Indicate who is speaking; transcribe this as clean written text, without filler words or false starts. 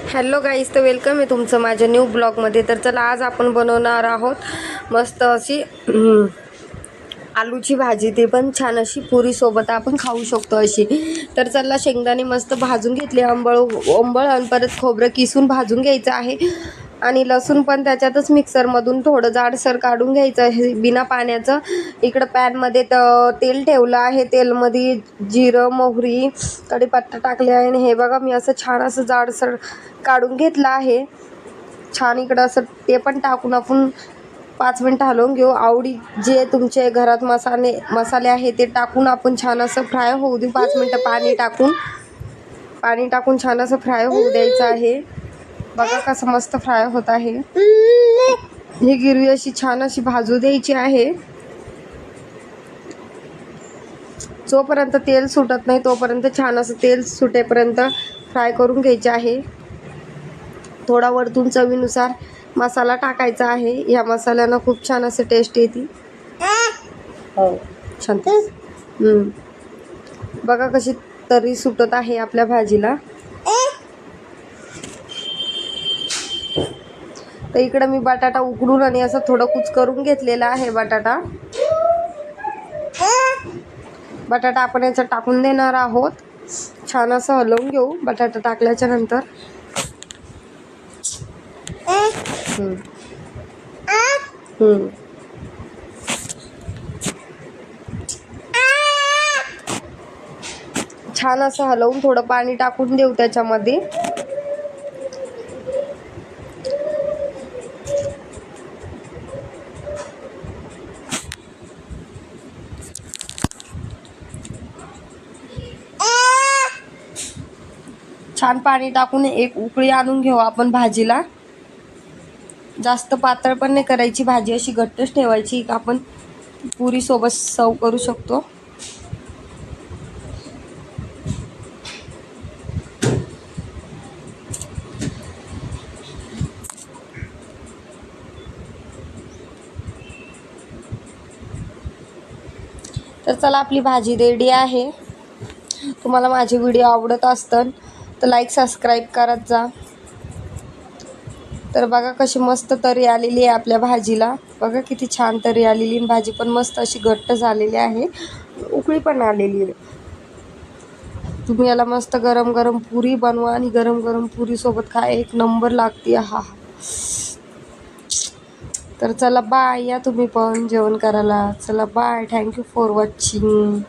Speaker 1: Hello guys, तर welcome आहे तुमचं माझ्या न्यू ब्लॉगमध्ये. तर चला, आज आपण बनवणार आहोत मस्त अशी आलूची भाजी, ते पण छान अशी पुरीसोबत आपण खाऊ शकतो अशी. तर चला, शेंगदाणे मस्त भाजून घेतले अंबळ आणि परत खोबरं किसून भाजून घ्यायचं आहे. आणि लसूण पण त्याच्यातच मिक्सरमधून थोडं जाडसर काढून घ्यायचं आहे बिना पाण्याचं. इकडं पॅनमध्ये तेल ठेवलं आहे. तेलमध्ये जिरं, मोहरी, कढीपत्ता टाकले आहे. आणि हे बघा, मी असं छान असं जाडसर काढून घेतलं आहे. छान इकडं असं ते पण टाकून आपण 5 मिनटं हलवून घेऊ. आवडी जे तुमचे घरात मसाले आहे ते टाकून आपण छान असं फ्राय होऊ देऊ. 5 मिनटं पाणी टाकून छान असं फ्राय होऊ द्यायचं आहे. बघा कसं मस्त फ्राय होत आहे. ही गिरवी अशी छान अशी भाजू द्यायची आहे. जोपर्यंत तेल सुटत नाही तोपर्यंत छान असं तेल सुटेपर्यंत फ्राय करून घ्यायचे आहे. थोडा वरतून चवीनुसार मसाला टाकायचा आहे. या मसाल्यानं खूप छान असं टेस्ट येते. हो, शांत. बघा कशी तरी सुटत आहे आपल्या भाजीला. तर इकडं मी बटाटा उकडून आणि असं थोडं कुच करून घेतलेला आहे. बटाटा आपण याच्यात टाकून देणार आहोत. छान असं हलवून घेऊ बटाटा टाकल्याच्या नंतर. छान असं हलवून थोडं पाणी टाकून देऊ त्याच्यामध्ये. छान पाणी टाकून एक उकळी आणून घेऊ आपण भाजीला. जास्त पातळ पण नाही करायची भाजी, अशी घट्टच ठेवायची. आपण पुरी सोबत सर्व करू शकतो. तर चला, आपली भाजी रेडी आहे. तुम्हाला माझे व्हिडिओ आवडत असतं तर लाईक सबस्क्राईब करत जा. तर बघा कशी मस्त तरी आलेली आहे आपल्या भाजीला. बघा किती छान तरी आलेली. भाजी पण मस्त अशी घट्ट झालेली आहे. उकळी पण आलेली आहे. तुम्ही याला मस्त गरम गरम पुरी बनवा आणि गरम गरम पुरी सोबत खा, एक नंबर लागते. हा. तर चला बाय, या तुम्ही पण जेवण करायला. चला बाय, थँक्यू फॉर वॉचिंग.